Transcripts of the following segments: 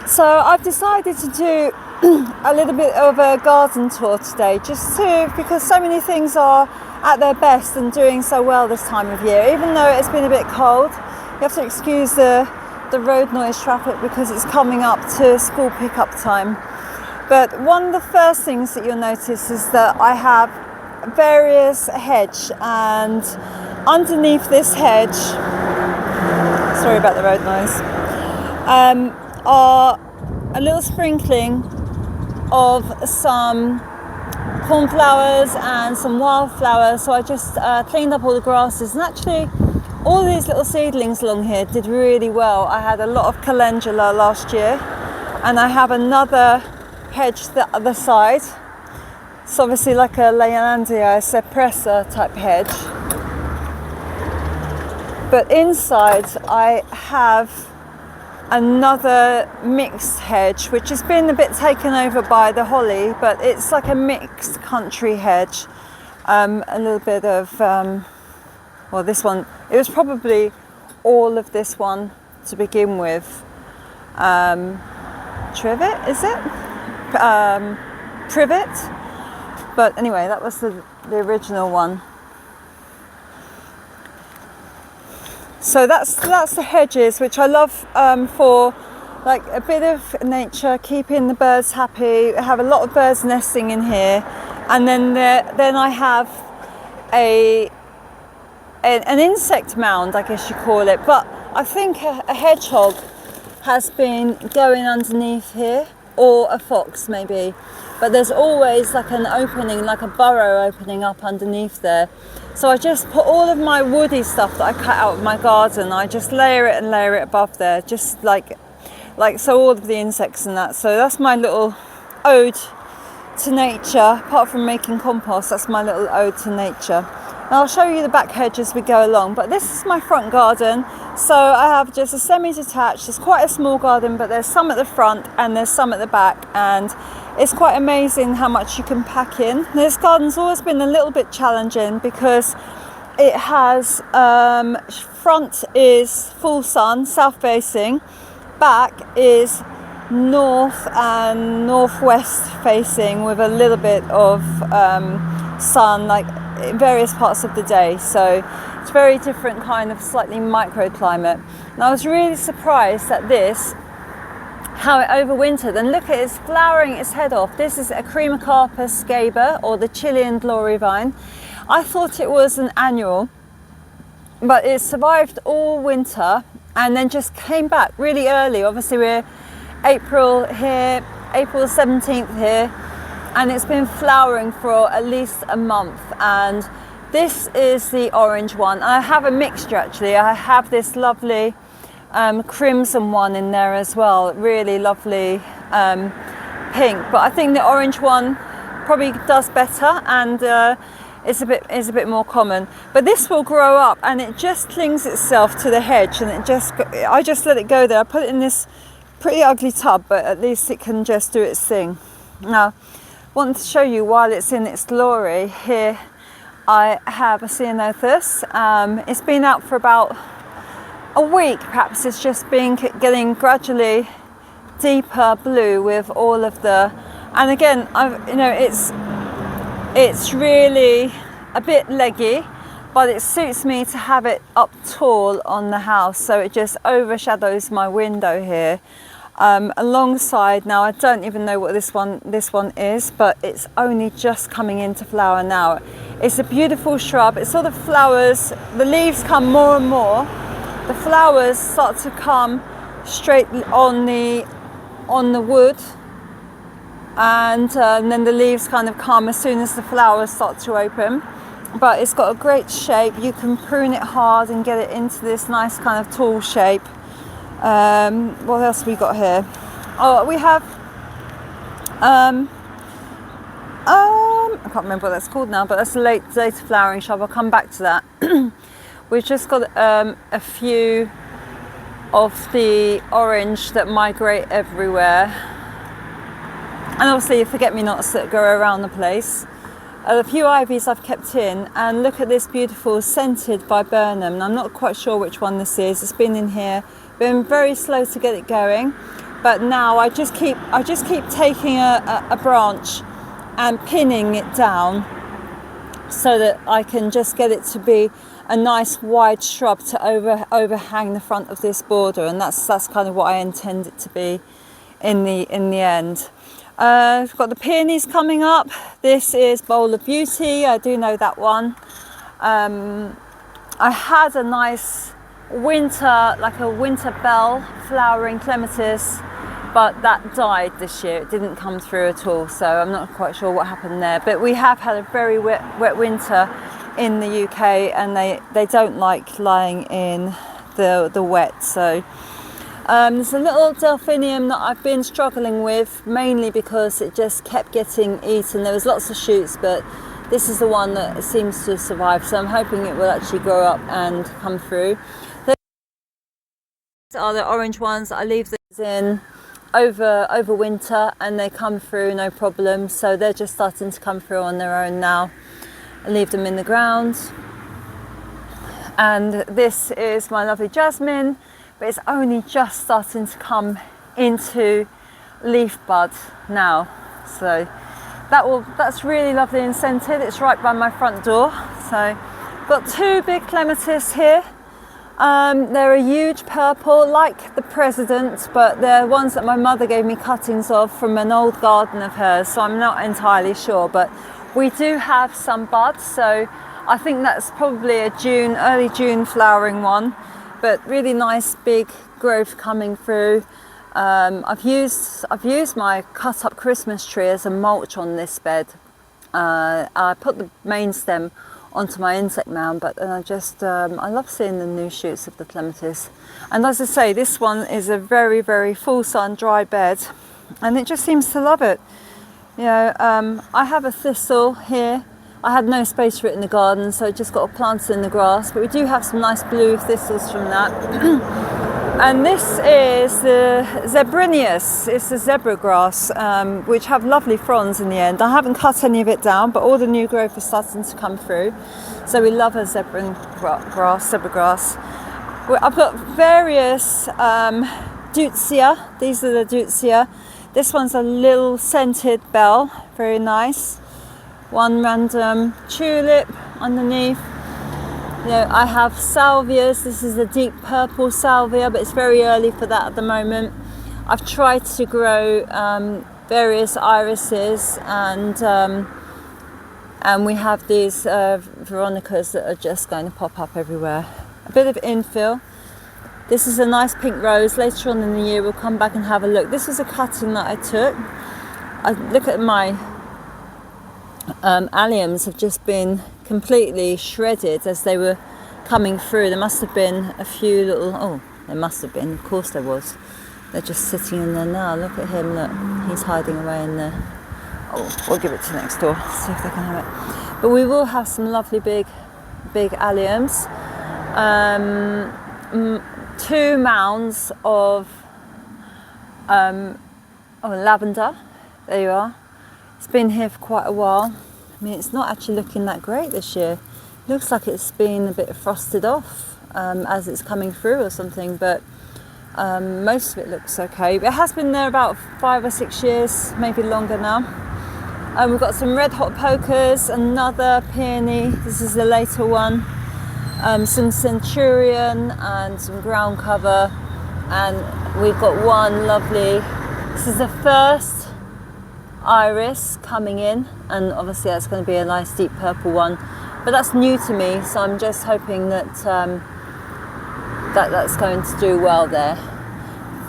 So I've decided to do a little bit of a garden tour today, because so many things are at their best and doing so well this time of year. Even though it's been a bit cold, you have to excuse the road noise traffic because it's coming up to school pickup time. But one of the first things that you'll notice is that I have various hedge, and underneath this hedge, sorry about the road noise, are a little sprinkling of some cornflowers and some wildflowers. So I just cleaned up all the grasses, and actually all these little seedlings along here did really well. I had a lot of calendula last year, and I have another hedge the other side. It's obviously like a Leylandia Cypressa type hedge, but inside I have another mixed hedge which has been a bit taken over by the holly, but it's like a mixed country hedge. A little bit of well, this one, it was probably all of this one to begin with. Trivet, is it? Privet, but anyway, that was the original one. So that's the hedges, which I love for like a bit of nature, keeping the birds happy. I have a lot of birds nesting in here, and then I have an insect mound, I guess you call it. But I think a hedgehog has been going underneath here, or a fox maybe. But there's always like an opening, like a burrow opening up underneath there. So I just put all of my woody stuff that I cut out of my garden, I just layer it above there, just like so, all of the insects and that. So that's my little ode to nature. Apart from making compost, that's my little ode to nature. And I'll show you the back hedge as we go along. But this is my front garden. So I have just a semi-detached. It's quite a small garden, but there's some at the front and there's some at the back. And it's quite amazing how much you can pack in. This garden's always been a little bit challenging because it has, front is full sun, south facing, back is north and northwest facing with a little bit of sun, like in various parts of the day. So it's very different kind of slightly microclimate. And I was really surprised at this, how it overwintered, and look at it's flowering its head off. This is a Cremocarpus scaber, or the Chilean glory vine. I thought it was an annual, but it survived all winter and then just came back really early. Obviously we're April here, April 17th here, and it's been flowering for at least a month. And this is the orange one. I have a mixture actually. I have this lovely crimson one in there as well, really lovely pink, but I think the orange one probably does better, and is a bit more common. But this will grow up and it just clings itself to the hedge, and I just let it go there. I put it in this pretty ugly tub, but at least it can just do its thing. Now, I want to show you while it's in its glory. Here I have a ceanothus. It's been out for about a week, perhaps. It's just been getting gradually deeper blue with all of the, and again, it's really a bit leggy, but it suits me to have it up tall on the house, so it just overshadows my window here. Alongside, now I don't even know what this one is, but it's only just coming into flower now. It's a beautiful shrub. It sort of flowers, the leaves come more and more. The flowers start to come straight on the wood, and then the leaves kind of come as soon as the flowers start to open. But it's got a great shape. You can prune it hard and get it into this nice kind of tall shape. What else have we got here? Oh, we have I can't remember what that's called now, but that's a later flowering shrub. I'll come back to that. We've just got a few of the orange that migrate everywhere, and obviously forget-me-nots that go around the place. A few ivies I've kept in, and look at this beautiful scented viburnum. I'm not quite sure which one this is. It's been in here, been very slow to get it going, but now I just keep taking a branch and pinning it down so that I can just get it to be a nice wide shrub to overhang the front of this border, and that's kind of what I intend it to be in the end. We've got the peonies coming up. This is Bowl of Beauty. I do know that one. I had a nice winter bell flowering clematis, but that died this year. It didn't come through at all, so I'm not quite sure what happened there. But we have had a very wet winter in the UK, and they don't like lying in the wet. So there's a little delphinium that I've been struggling with, mainly because it just kept getting eaten. There was lots of shoots, but this is the one that seems to survive, so I'm hoping it will actually grow up and come through. These are the orange ones. I leave these in over winter and they come through no problem, so they're just starting to come through on their own now. I leave them in the ground. And this is my lovely jasmine, but it's only just starting to come into leaf bud now, so that's really lovely and scented. It's right by my front door. So got two big clematis here. They're a huge purple, like the president, but they're ones that my mother gave me cuttings of from an old garden of hers, so I'm not entirely sure, but we do have some buds, so I think that's probably a early June flowering one, but really nice big growth coming through. I've used my cut up Christmas tree as a mulch on this bed. I put the main stem onto my insect mound, but I love seeing the new shoots of the clematis. And as I say, this one is a very, very full sun dry bed, and it just seems to love it. You know, I have a thistle here. I had no space for it in the garden, so I just got planted in the grass, but we do have some nice blue thistles from that. And this is the zebrinius. It's the zebra grass, which have lovely fronds in the end. I haven't cut any of it down, but all the new growth is starting to come through. So we love a zebra grass. I've got various deutzia. These are the deutzia. This one's a little scented bell, very nice. One random tulip underneath. You know, I have salvias. This is a deep purple salvia, but it's very early for that at the moment. I've tried to grow various irises, and we have these veronicas that are just going to pop up everywhere. A bit of infill. This is a nice pink rose. Later on in the year we'll come back and have a look. This was a cutting that I took. Look at my alliums have just been completely shredded as they were coming through. There must have been a few little, of course there was. They're just sitting in there now. Look at him, look, he's hiding away in there. We'll give it to next door, see if they can have it. But we will have some lovely big alliums. 2 mounds of lavender. There you are. It's been here for quite a while. I mean, it's not actually looking that great this year. It looks like it's been a bit frosted off as it's coming through or something, but most of it looks okay. It has been there about 5 or 6 years, maybe longer now. We've got some red hot pokers, another peony. This is the later one. Some centurion and some ground cover, and we've got one lovely. This is the first iris coming in, and obviously that's going to be a nice deep purple one, but that's new to me, so I'm just hoping that that's going to do well there.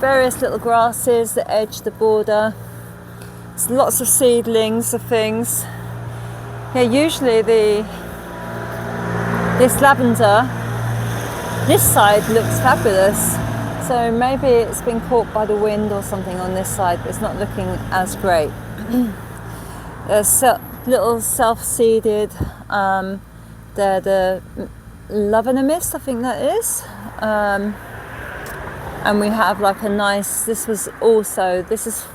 Various little grasses that edge the border. There's lots of seedlings of things. Yeah, usually this lavender, this side looks fabulous, so maybe it's been caught by the wind or something on this side, but it's not looking as great. There's little self-seeded, they're the lavender mist, I think that is. And we have like a nice, this is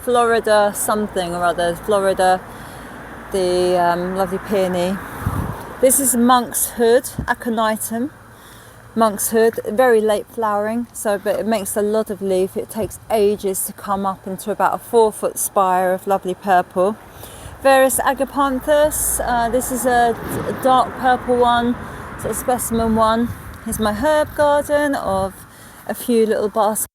Florida something or other, Florida, the lovely peony. This is monk's hood, aconitum. monkshood, very late flowering, so but it makes a lot of leaf. It takes ages to come up into about a 4-foot spire of lovely purple. Various agapanthus. This is a dark purple one, sort of specimen one. Here's my herb garden of a few little baskets.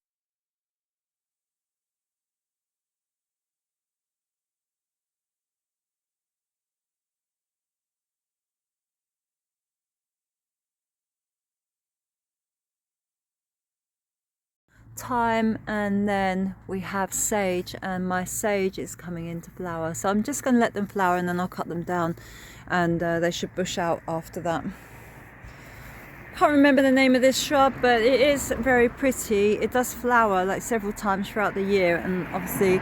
Thyme, and then we have sage, and my sage is coming into flower, so I'm just going to let them flower and then I'll cut them down, and they should bush out after that. Can't remember the name of this shrub, but it is very pretty. It does flower like several times throughout the year, and obviously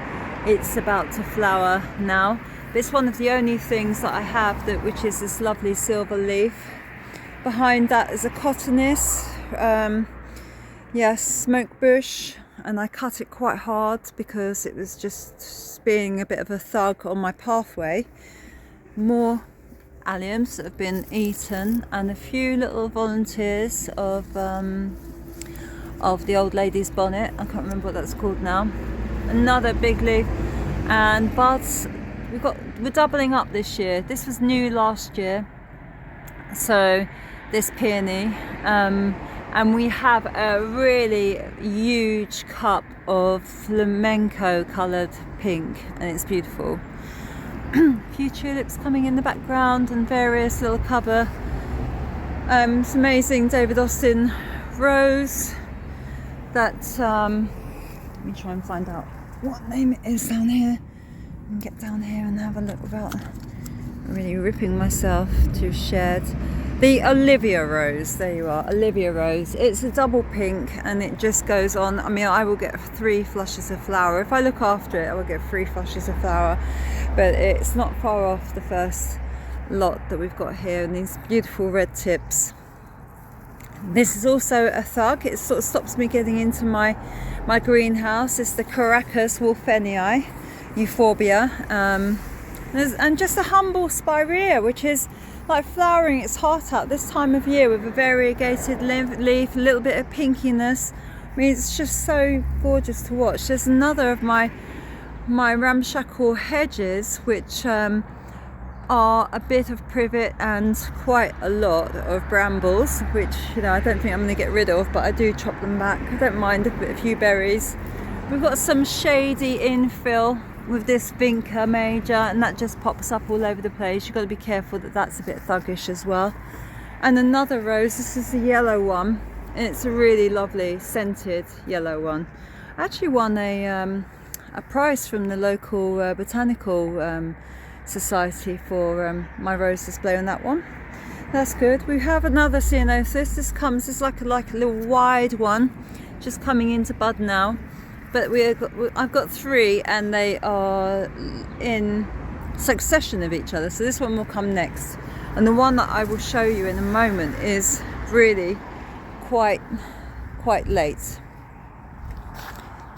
it's about to flower now, but it's one of the only things that I have that which is this lovely silver leaf. Behind that is a cotonis, yes, smoke bush, and I cut it quite hard because it was just being a bit of a thug on my pathway. More alliums that have been eaten, and a few little volunteers of the old lady's bonnet. I can't remember what that's called now. Another big leaf, and buds. We're doubling up this year. This was new last year, so this peony. And we have a really huge cup of flamenco coloured pink, and it's beautiful. A few tulips coming in the background and various little cover. It's amazing David Austin rose that, let me try and find out what name it is down here, and get down here and have a look without really ripping myself to shed. The Olivia Rose, there you are, Olivia Rose. It's a double pink and it just goes on. I mean, I will get 3 flushes of flower. If I look after it, I will get 3 flushes of flower, but it's not far off the first lot that we've got here, and these beautiful red tips. This is also a thug. It sort of stops me getting into my greenhouse. It's the Caracas wolfenii, euphorbia, and just a humble spirea, which is like flowering its heart out this time of year with a variegated leaf, a little bit of pinkiness. I mean, it's just so gorgeous to watch. There's another of my ramshackle hedges, which are a bit of privet and quite a lot of brambles, which, you know, I don't think I'm going to get rid of, but I do chop them back. I don't mind a few berries. We've got some shady infill with this vinca major, and that just pops up all over the place. You've got to be careful that that's a bit thuggish as well. And another rose, this is the yellow one, and it's a really lovely scented yellow one. I actually won a prize from the local botanical society for my rose display on that one. That's good. We have another ceanothus. This is like a little wide one, just coming into bud now. But I've got 3, and they are in succession of each other, so this one will come next, and the one that I will show you in a moment is really quite late.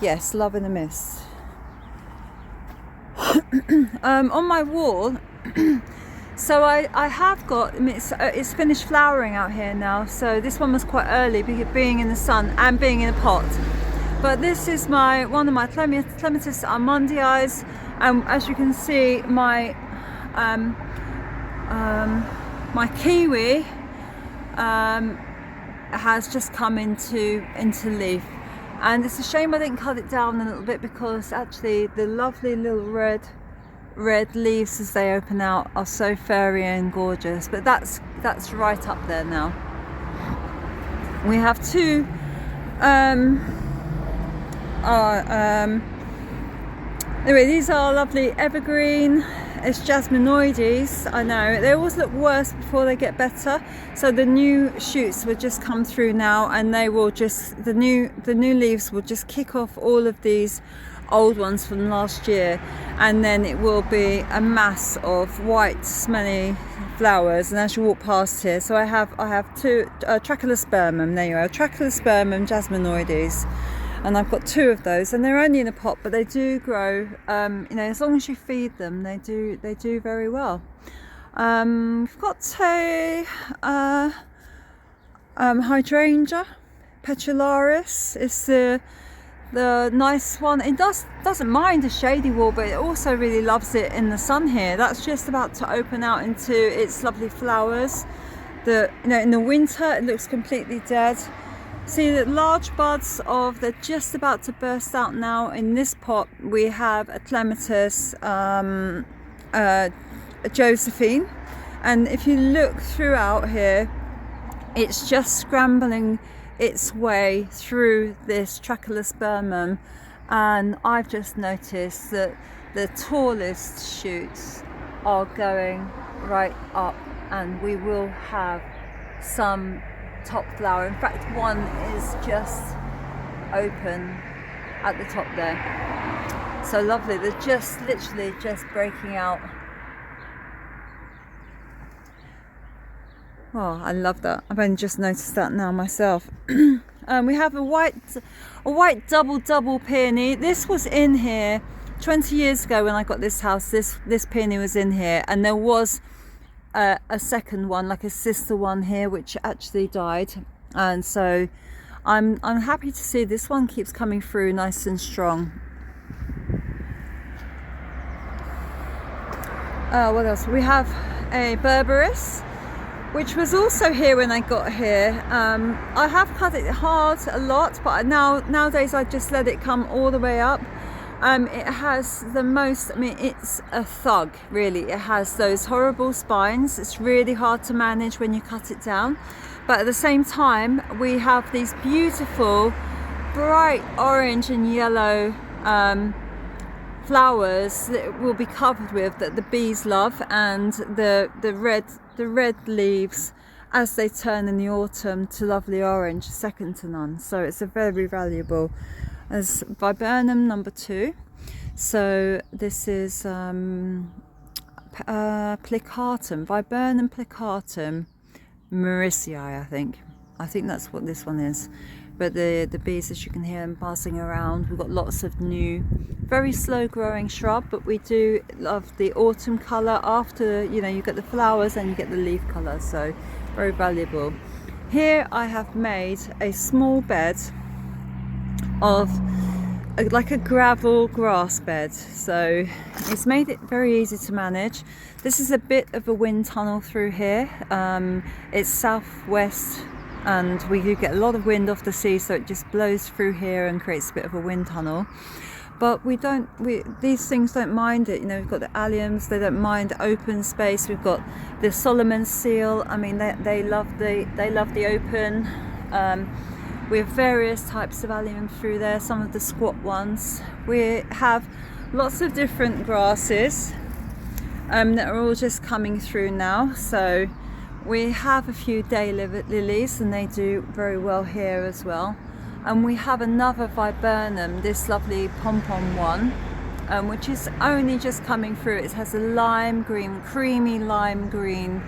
Yes, Love in the Mist. On my wall, so I have got, it's finished flowering out here now, so this one was quite early being in the sun and being in a pot. But this is one of my Clematis armandii, and as you can see, my kiwi has just come into leaf, and it's a shame I didn't cut it down a little bit, because actually the lovely little red leaves as they open out are so fairy and gorgeous. But that's right up there now. We have 2 anyway, these are lovely evergreen. It's jasminoides. I know they always look worse before they get better, so the new shoots will just come through now, and they will just the new leaves will just kick off all of these old ones from last year, and then it will be a mass of white smelly flowers. And as you walk past here, so I have 2 Trachelospermum. There you are, Trachelospermum jasminoides. And I've got 2 of those, and they're only in a pot, but they do grow. You know, as long as you feed them, they do very well. We've got Hydrangea petrolaris is the nice one. It doesn't mind a shady wall, but it also really loves it in the sun here. That's just about to open out into its lovely flowers. In the winter it looks completely dead. See the large buds they're just about to burst out now. In this pot we have a clematis, a Josephine, and if you look throughout here, it's just scrambling its way through this Tracholospermum, and I've just noticed that the tallest shoots are going right up, and we will have some top flower. In fact, one is just open at the top there. So lovely. They're just literally just breaking out. Oh, I love that. I've only just noticed that now myself. We have a white double peony. This was in here 20 years ago when I got this house. This peony was in here, and there was a second one, like a sister one here, which actually died. And so I'm happy to see this one keeps coming through nice and strong. What else? We have a berberis, which was also here when I got here. I have cut it hard a lot, but nowadays I just let it come all the way up. It has the most, it's a thug, really. It has those horrible spines. It's really hard to manage when you cut it down. But at the same time, we have these beautiful, bright orange and yellow flowers that will be covered with, that the bees love, and the red leaves as they turn in the autumn to lovely orange, second to none. So it's a very valuable. As viburnum number 2. So this is plicatum, viburnum plicatum mauricii, I think that's what this one is. But the bees, as you can hear them buzzing around. We've got lots of new, very slow growing shrub, but we do love the autumn colour. After you get the flowers and you get the leaf colour, so very valuable. Here I have made a small bed of like a gravel grass bed, so it's made it very easy to manage. This is a bit of a wind tunnel through here. It's southwest, and we do get a lot of wind off the sea, so it just blows through here and creates a bit of a wind tunnel. But these things don't mind it. We've got the alliums, they don't mind open space. We've got the Solomon seal. They love the open. We have various types of allium through there, some of the squat ones. We have lots of different grasses that are all just coming through now. So we have a few day lilies, and they do very well here as well. And we have another viburnum, this lovely pom-pom one, which is only just coming through. It has a lime green, creamy lime green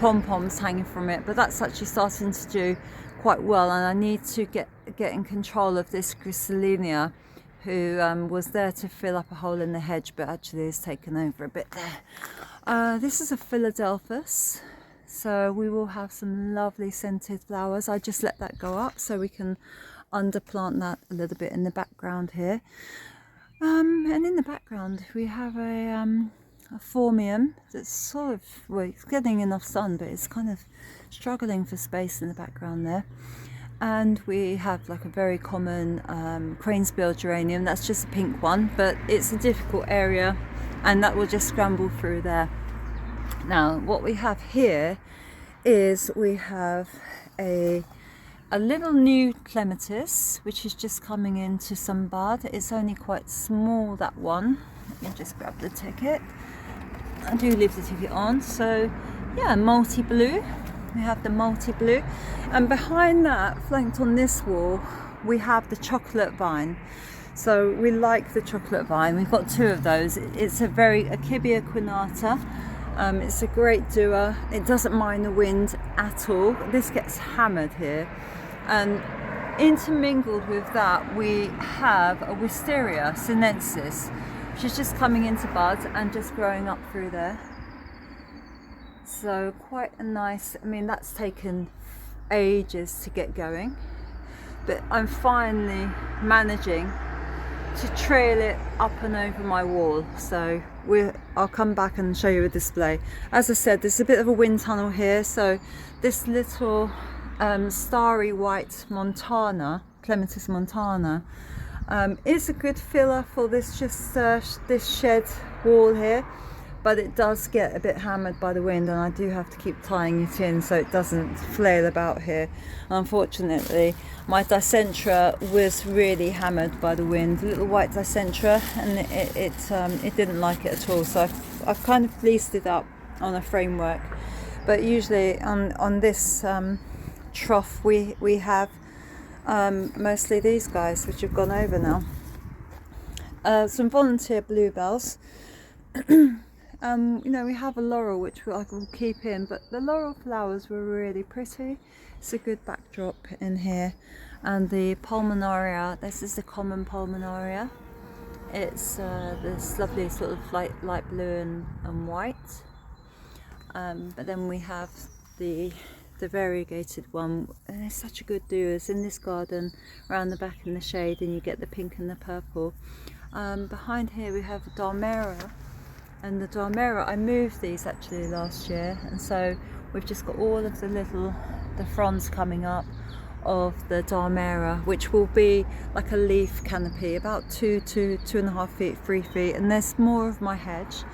pom-poms hanging from it, but that's actually starting to do quite well. And I need to get in control of this Gracillina, who was there to fill up a hole in the hedge, but actually has taken over a bit there. This is a Philadelphus, so we will have some lovely scented flowers. I just let that go up so we can underplant that a little bit in the background here. And in the background we have a phormium that's sort of, well, it's getting enough sun, but it's kind of struggling for space in the background there. And we have like a very common cranesbill geranium. That's just a pink one, but it's a difficult area, and that will just scramble through there. Now what we have here is we have a little new clematis, which is just coming into some bud. It's only quite small, that one. Let me just grab the ticket. I do leave the ticket on. So yeah, multi-blue. We have the multi-blue, and behind that, flanked on this wall, we have the chocolate vine. So we like the chocolate vine. We've got 2 of those. It's a Achibia quinata. It's a great doer. It doesn't mind the wind at all. This gets hammered here. And intermingled with that, we have a Wisteria sinensis, which is just coming into bud and just growing up through there. So quite a nice, that's taken ages to get going, but I'm finally managing to trail it up and over my wall. So I'll come back and show you a display. As I said, there's a bit of a wind tunnel here, so this little starry white montana, clematis montana, is a good filler for this this shed wall here, but it does get a bit hammered by the wind, and I do have to keep tying it in so it doesn't flail about here. Unfortunately, my dicentra was really hammered by the wind, a little white dicentra, and it didn't like it at all. So I've kind of fleeced it up on a framework. But usually on this trough we have mostly these guys, which have gone over now. Some volunteer bluebells. You know, we have a laurel which I will keep in, but the laurel flowers were really pretty. It's a good backdrop in here. And the pulmonaria, this is the common pulmonaria. It's this lovely sort of light blue and white. But then we have the variegated one, and it's such a good do. It's in this garden around the back in the shade, and you get the pink and the purple. Behind here we have a Dharmera. And the Dharmera, I moved these actually last year, and so we've just got all of the fronds coming up of the Dharmera, which will be like a leaf canopy, about 2.5 feet, 3 feet, and there's more of my hedge.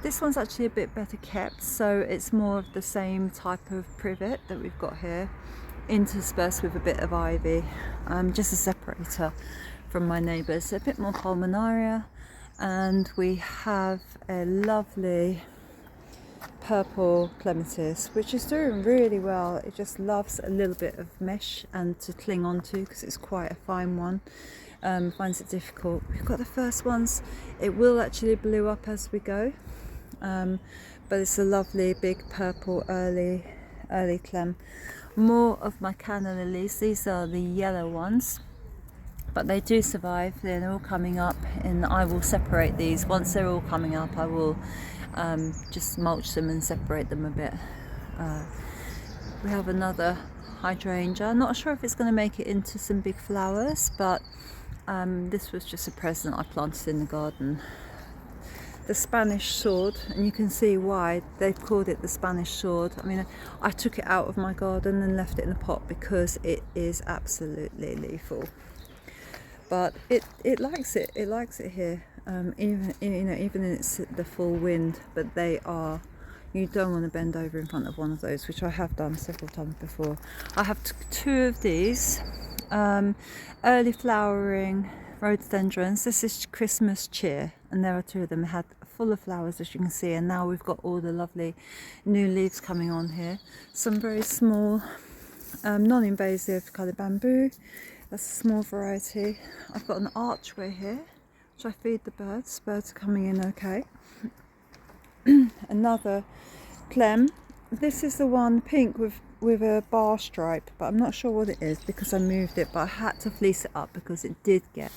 This one's actually a bit better kept, so it's more of the same type of privet that we've got here, interspersed with a bit of ivy, just a separator from my neighbours. A bit more pulmonaria. And we have a lovely purple clematis, which is doing really well. It just loves a little bit of mesh and to cling onto because it's quite a fine one. Finds it difficult. We've got the first ones. It will actually blow up as we go, but it's a lovely big purple early clem. More of my canna lilies. These are the yellow ones, but they do survive. They're all coming up, and I will separate these. Once they're all coming up, I will just mulch them and separate them a bit. We have another hydrangea. I'm not sure if it's going to make it into some big flowers, but this was just a present I planted in the garden. The Spanish sword, and you can see why they've called it the Spanish sword. I mean, I took it out of my garden and left it in a pot because it is absolutely lethal. But it likes it. It likes it here, even in it's the full wind. But you don't want to bend over in front of one of those, which I have done several times before. I have two of these early flowering rhododendrons. This is Christmas cheer, and there are two of them. Had full of flowers, as you can see, and now we've got all the lovely new leaves coming on here. Some very small, non-invasive coloured bamboo. That's a small variety. I've got an archway here, which I feed the birds. Birds are coming in okay. Another clem. This is the one pink with a bar stripe, but I'm not sure what it is because I moved it, but I had to fleece it up because it did get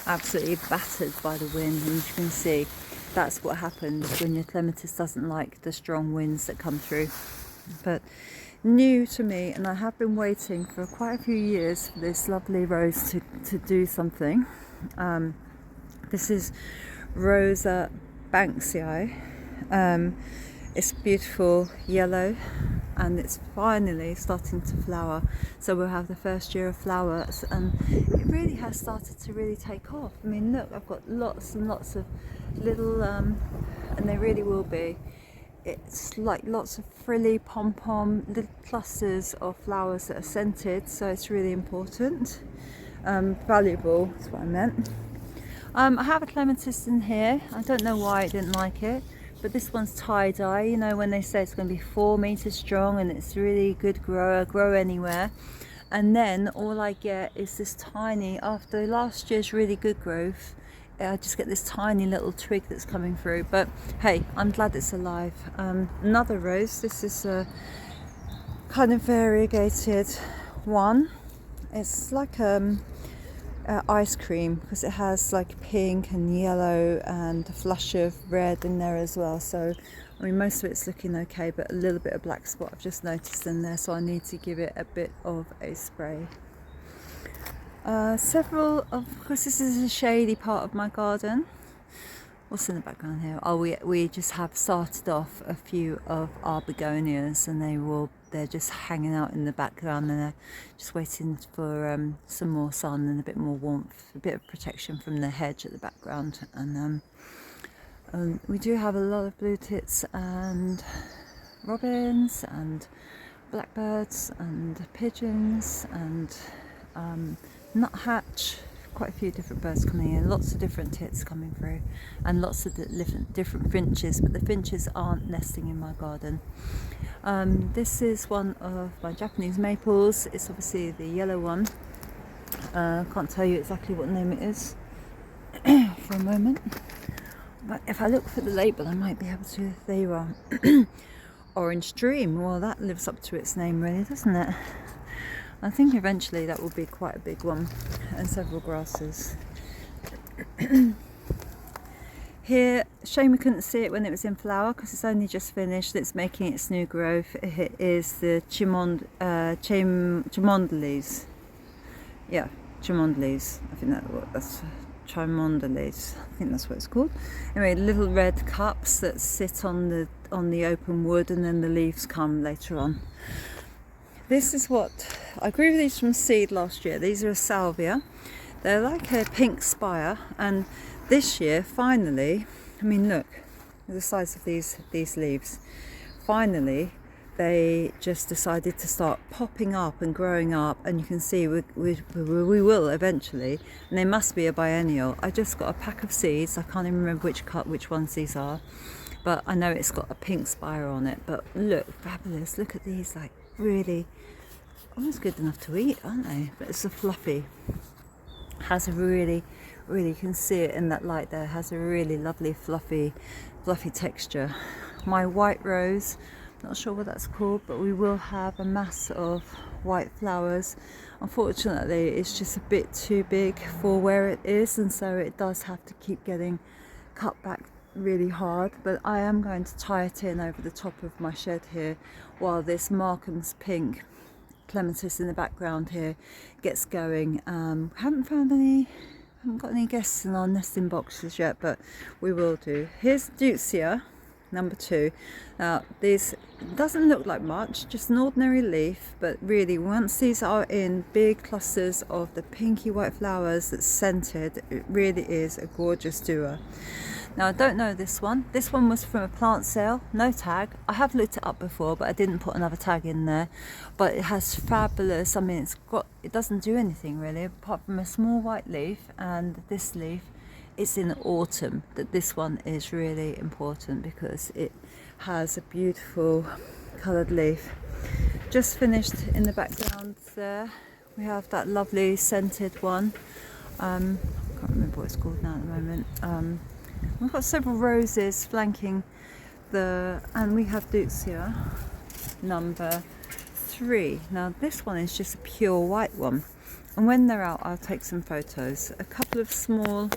absolutely battered by the wind. And as you can see, that's what happens when your clematis doesn't like the strong winds that come through. But new to me, and I have been waiting for quite a few years for this lovely rose to do something. This is Rosa Banksii. It's beautiful yellow, and it's finally starting to flower, so we'll have the first year of flowers, and it really has started to really take off. I mean, look, I've got lots and lots of little and they really will be, it's like lots of frilly pom-pom little clusters of flowers that are scented, so it's really important, valuable is what I meant. I have a clematis in here. I don't know why it didn't like it, but this one's tie-dye. You know, when they say it's going to be 4 meters strong and it's really good grow anywhere, and then all I get is this tiny, after last year's really good growth, I just get this tiny little twig that's coming through. But hey, I'm glad it's alive. Another rose. This is a kind of variegated one. It's like ice cream, because it has like pink and yellow and a flush of red in there as well. So I mean, most of it's looking okay, but a little bit of black spot I've just noticed in there, so I need to give it a bit of a spray. Several of course, this is a shady part of my garden. What's in the background here? Oh, we just have started off a few of our begonias, and they're just hanging out in the background, and they're just waiting for some more sun and a bit more warmth, a bit of protection from the hedge at the background. And we do have a lot of blue tits and robins and blackbirds and pigeons and nuthatch. Quite a few different birds coming in, lots of different tits coming through, and lots of different finches, but the finches aren't nesting in my garden. This is one of my Japanese maples. It's obviously the yellow one. Can't tell you exactly what name it is for a moment, but if I look for the label I might be able to. There you are. Orange Dream. Well, that lives up to its name really, doesn't it? I think eventually that will be quite a big one, and several grasses. Here, shame we couldn't see it when it was in flower because it's only just finished. It's making its new growth. It is the chimondales. Yeah, chimondales. I think that's chimondales. I think that's what it's called. Anyway, little red cups that sit on the open wood, and then the leaves come later on. This is what I grew these from seed last year. These are a salvia. They're like a pink spire, and this year finally, I mean look at the size of these leaves. Finally they just decided to start popping up and growing up, and you can see we will eventually, and they must be a biennial. I just got a pack of seeds. I can't even remember which ones these are, but I know it's got a pink spire on it. But look, fabulous. Look at these, like really almost good enough to eat, aren't they? But it's a fluffy, has a really, you can see it in that light there, has a really lovely fluffy texture. My white rose, not sure what that's called, but we will have a mass of white flowers. Unfortunately it's just a bit too big for where it is, and so it does have to keep getting cut back really hard. But I am going to tie it in over the top of my shed here while this Markham's pink clematis in the background here gets going. Haven't got any guests in our nesting boxes yet, but we will do. Here's Deutzia number 2. Now this doesn't look like much, just an ordinary leaf, but really once these are in big clusters of the pinky white flowers that's scented, it really is a gorgeous doer. Now I don't know this one. This one was from a plant sale, no tag. I have looked it up before, but I didn't put another tag in there. But it has fabulous, I mean it doesn't do anything really apart from a small white leaf, and this leaf, it's in autumn that this one is really important because it has a beautiful coloured leaf. Just finished in the background there. We have that lovely scented one. I can't remember what it's called now at the moment. We've got several roses flanking and we have Deutzia number 3. Now this one is just a pure white one, and when they're out I'll take some photos. A couple of small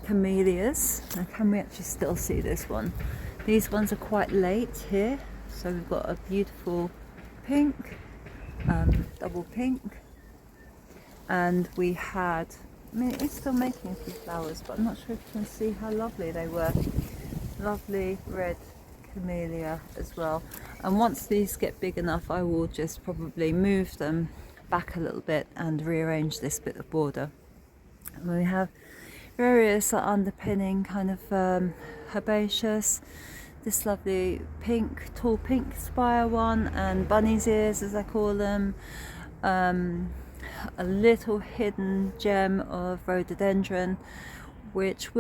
camellias. Now can we actually still see this one? These ones are quite late here, so we've got a beautiful pink, double pink, and we had, I mean it's still making a few flowers, but I'm not sure if you can see how lovely they were. Lovely red camellia as well. And once these get big enough I will just probably move them back a little bit and rearrange this bit of border. And we have various underpinning kind of herbaceous, this lovely pink, tall pink spire one, and bunny's ears as I call them, a little hidden gem of rhododendron, which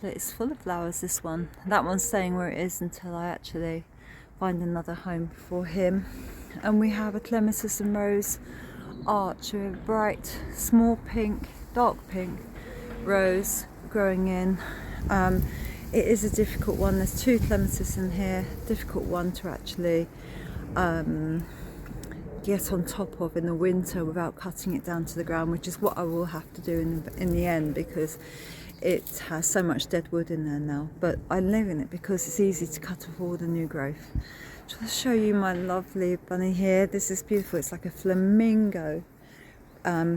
is full of flowers, this one. That one's staying where it is until I actually find another home for him. And we have a clematis and rose arch, a bright small pink, dark pink rose growing in. It is a difficult one. There's 2 clematis in here. Difficult one to actually get on top of in the winter without cutting it down to the ground, which is what I will have to do in the end, because it has so much dead wood in there now. But I live in it because it's easy to cut off all the new growth. Just show you my lovely bunny here. This is beautiful. It's like a flamingo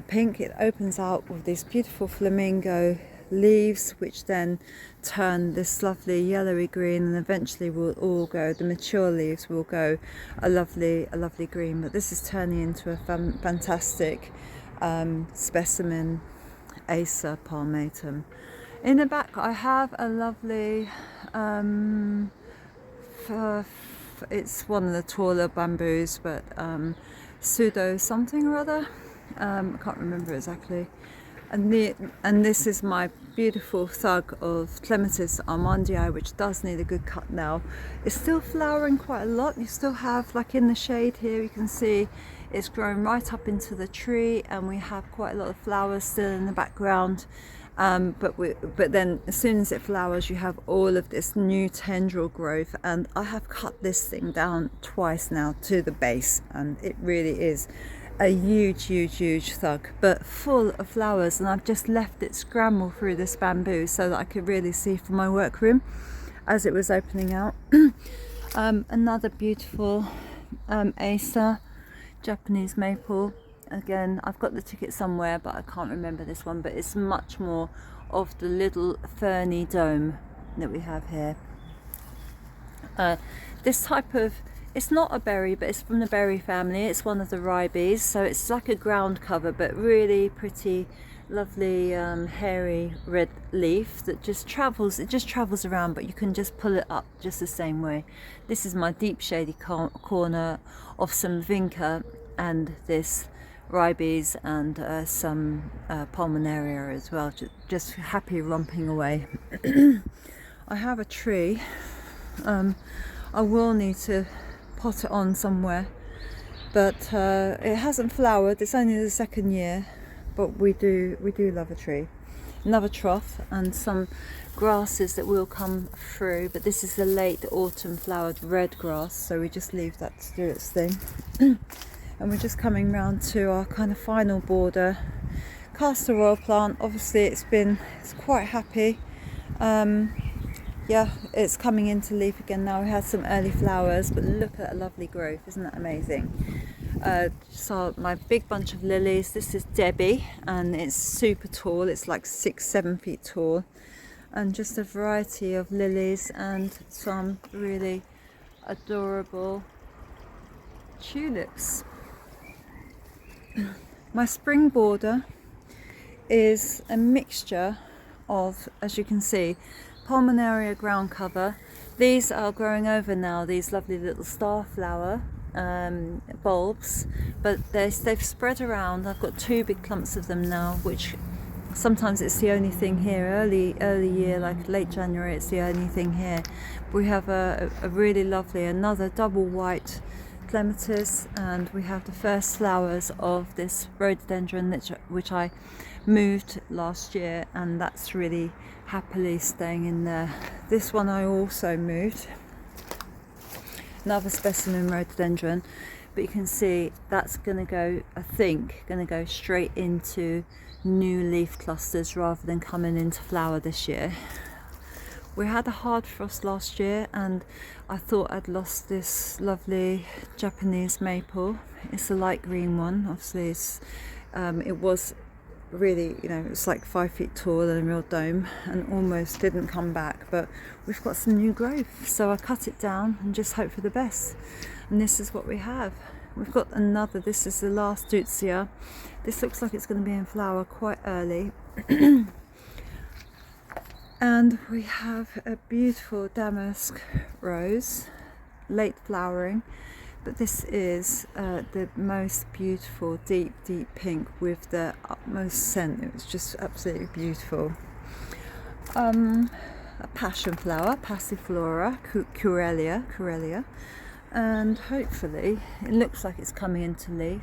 pink. It opens out with these beautiful flamingo leaves, which then turn this lovely yellowy green, and eventually will all go, the mature leaves will go a lovely green. But this is turning into a fantastic specimen Acer palmatum. In the back I have a lovely it's one of the taller bamboos, but pseudo something or other, I can't remember exactly. And this is my beautiful thug of Clematis armandii, which does need a good cut now. It's still flowering quite a lot. You still have, like in the shade here, you can see it's grown right up into the tree, and we have quite a lot of flowers still in the background. But then as soon as it flowers, you have all of this new tendril growth, and I have cut this thing down twice now to the base, and it really is a huge thug, but full of flowers. And I've just let it scramble through this bamboo so that I could really see from my workroom as it was opening out. Another beautiful Acer Japanese maple. Again, I've got the ticket somewhere, but I can't remember this one, but it's much more of the little ferny dome that we have here. This type of, it's not a berry, but it's from the berry family. It's one of the ribes, so it's like a ground cover, but really pretty, lovely, hairy red leaf that just travels. It just travels around, but you can just pull it up just the same way. This is my deep shady corner of some vinca and this ribes and some pulmonaria as well, just happy romping away. I have a tree. I will need to pot it on somewhere, but it hasn't flowered. It's only the second year, but we do love a tree. Another trough and some grasses that will come through, but this is the late autumn flowered red grass, so we just leave that to do its thing. And we're just coming round to our kind of final border. Castor oil plant, obviously it's quite happy. Yeah, it's coming into leaf again now. We had some early flowers, but look at a lovely growth, isn't that amazing? So my big bunch of lilies, this is Debbie, and it's super tall. It's like 6-7 feet tall, and just a variety of lilies and some really adorable tulips. My spring border is a mixture of, as you can see, pulmonaria ground cover. These are growing over now, these lovely little starflower bulbs, but they've spread around. I've got 2 big clumps of them now, which sometimes it's the only thing here. Early year, like late January, it's the only thing here. We have a really lovely, another double white clematis, and we have the first flowers of this rhododendron which I moved last year, and that's really happily staying in there. This one I also moved, another specimen rhododendron, but you can see that's going to go, I think, going to go straight into new leaf clusters rather than coming into flower this year. We had a hard frost last year, and I thought I'd lost this lovely Japanese maple. It's a light green one. Obviously it was really, it's like 5 feet tall and a real dome, and almost didn't come back, but we've got some new growth, so I cut it down and just hope for the best. And this is what we have. We've got another, this is the last Deutzia. This looks like it's going to be in flower quite early. And we have a beautiful damask rose, late flowering, but this is the most beautiful deep pink with the utmost scent. It was just absolutely beautiful. A passion flower, Passiflora Corellia, and hopefully it looks like it's coming into leaf.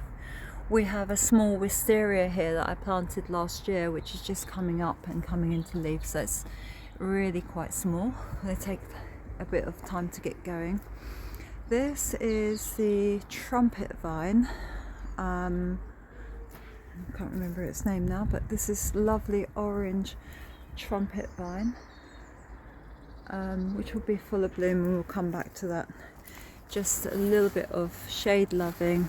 We have a small wisteria here that I planted last year, which is just coming up and coming into leaf, so it's really quite small. They take a bit of time to get going. This is the trumpet vine, I can't remember its name now, but this is lovely orange trumpet vine, which will be full of bloom, and we'll come back to that. Just a little bit of shade loving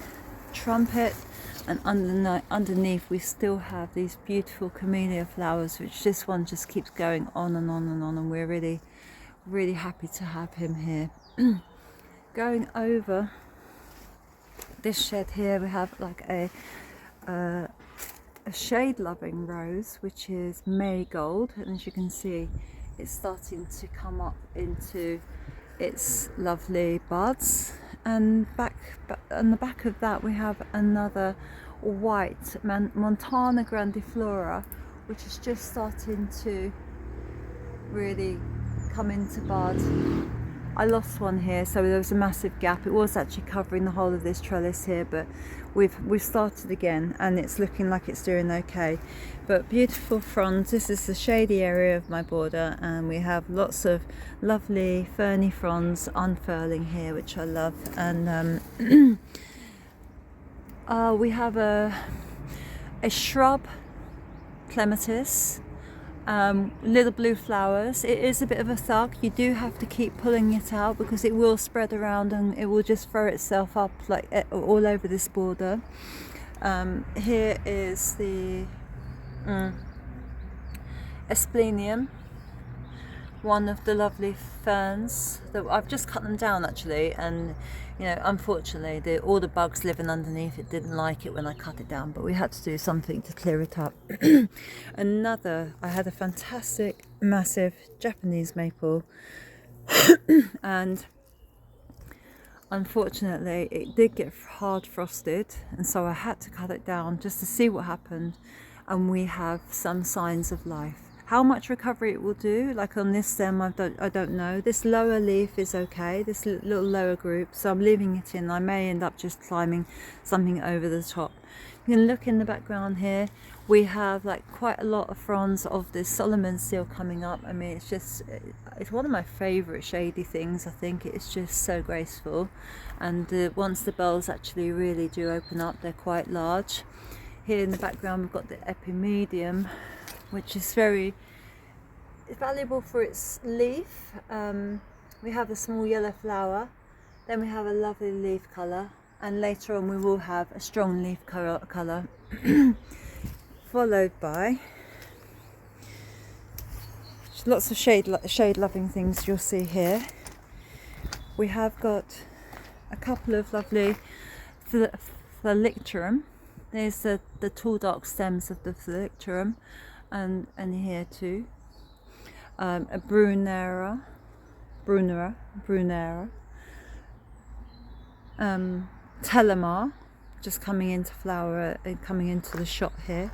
trumpet, and underneath we still have these beautiful camellia flowers, which this one just keeps going on and on and on, and we're really happy to have him here. Going over this shed here, we have like a shade loving rose, which is marigold, and as you can see, it's starting to come up into its lovely buds. And on the back of that we have another white Montana grandiflora, which is just starting to really come into bud. I lost one here, so there was a massive gap. It was actually covering the whole of this trellis here, but we've started again, and it's looking like it's doing okay. But beautiful fronds. This is the shady area of my border, and we have lots of lovely ferny fronds unfurling here, which I love. And we have a shrub clematis. Little blue flowers. It is a bit of a thug. You do have to keep pulling it out because it will spread around and it will just throw itself up like all over this border. Here is the Asplenium, one of the lovely ferns that I've just cut them down actually, and you know, unfortunately all the bugs living underneath it didn't like it when I cut it down, but we had to do something to clear it up. I had a fantastic massive Japanese maple and unfortunately it did get hard frosted, and so I had to cut it down just to see what happened, and we have some signs of life. How much recovery it will do, like on this stem, I don't know. This lower leaf is okay, this little lower group, so I'm leaving it in. I may end up just climbing something over the top. You can look in the background here. We have like quite a lot of fronds of this Solomon seal coming up. I mean, it's one of my favourite shady things. I think it's just so graceful, and once the bells actually really do open up, they're quite large. Here in the background we've got the epimedium, which is very valuable for its leaf. We have a small yellow flower, then we have a lovely leaf colour, and later on we will have a strong leaf colour followed by lots of shade loving things you'll see here. We have got a couple of lovely Thalicterum. There's the tall dark stems of the Thalicterum, and here too. A Brunera, Telomar, just coming into flower, coming into the shot here,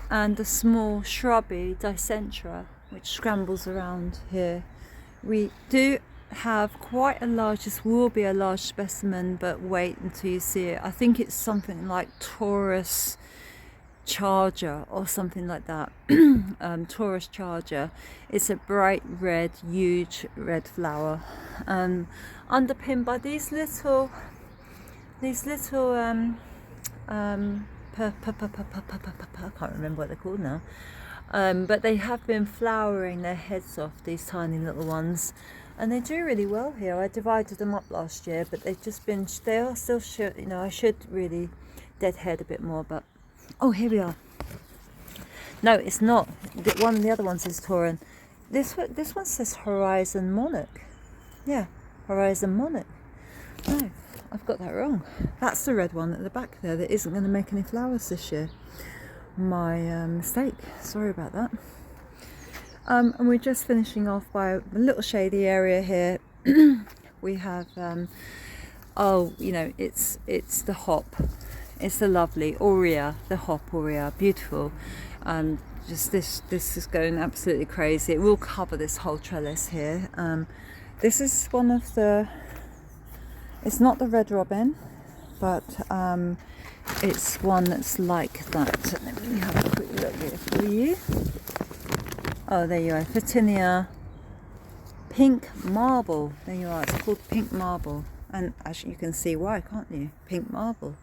and a small shrubby Dicentra, which scrambles around here. We do have quite a large, this will be a large specimen, but wait until you see it. I think it's something like Taurus Charger or something like that. Taurus Charger. It's a bright red, huge red flower, underpinned by these little I can't remember what they're called now, but they have been flowering their heads off, these tiny little ones, and they do really well here. I divided them up last year, but they've just been, they are still, you know, I should really deadhead a bit more, but oh, here we are. No, it's not. One of the other ones is Tauran. This one says Horizon Monarch. Yeah, Horizon Monarch. No, I've got that wrong. That's the red one at the back there that isn't going to make any flowers this year. My mistake. Sorry about that. And we're just finishing off by a little shady area here. We have, oh, you know, it's the hop. It's the lovely Aurea, the hop Aurea, beautiful. Just this is going absolutely crazy. It will cover this whole trellis here. This is one of the, it's not the red robin, but it's one that's like that. Let me have a quick look here for you. Oh, there you are, Photinia Pink Marble. There you are, it's called Pink Marble. And as you can see why, can't you? Pink Marble.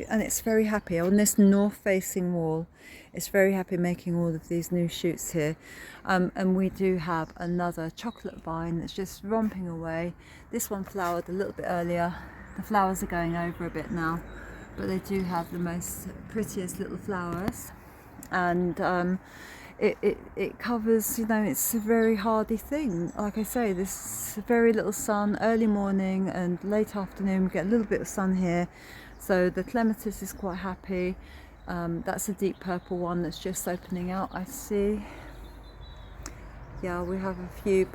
And it's very happy on this north facing wall. It's very happy making all of these new shoots here. And we do have another chocolate vine that's just romping away. This one flowered a little bit earlier. The flowers are going over a bit now, but they do have the most prettiest little flowers. And it covers, you know, it's a very hardy thing. Like I say, this very little sun, early morning and late afternoon, we get a little bit of sun here. So the clematis is quite happy. That's a deep purple one that's just opening out, I see. Yeah, we have a few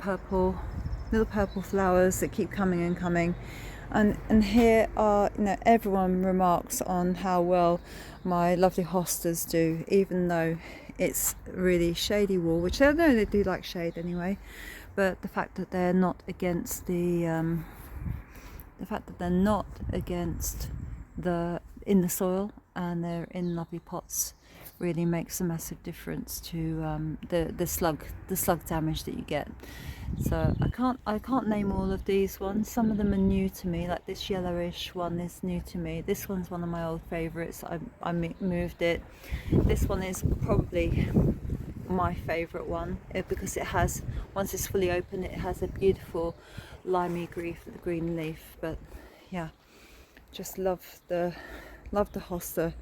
little purple flowers that keep coming and coming. And here are, you know, everyone remarks on how well my lovely hostas do, even though it's really shady wall, which I know they do like shade anyway. But the fact that they're not against in the soil, and they're in lovely pots, really makes a massive difference to the slug damage that you get. So I can't name all of these ones. Some of them are new to me, like this yellowish one is new to me. This one's one of my old favourites. I moved it. This one is probably my favourite one because it has, once it's fully open, it has a beautiful limey green leaf. But yeah, just love the hosta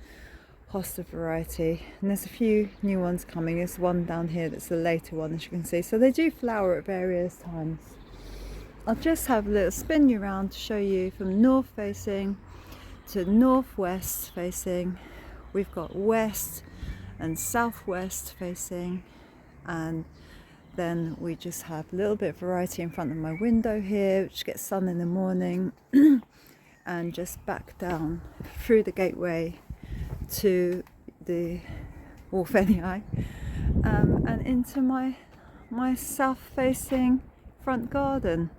variety. And there's a few new ones coming. There's one down here that's the later one, as you can see. So they do flower at various times. I'll just have a little spin you around to show you from north facing to northwest facing. We've got west and southwest facing, and then we just have a little bit of variety in front of my window here, which gets sun in the morning, and just back down through the gateway to the Wharf-Eye, and into my south facing front garden.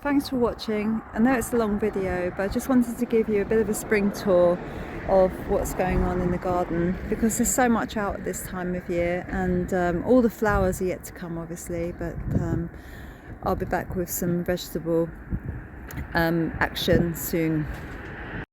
Thanks for watching. I know it's a long video, but I just wanted to give you a bit of a spring tour of what's going on in the garden, because there's so much out at this time of year, and all the flowers are yet to come obviously, but I'll be back with some vegetable action soon.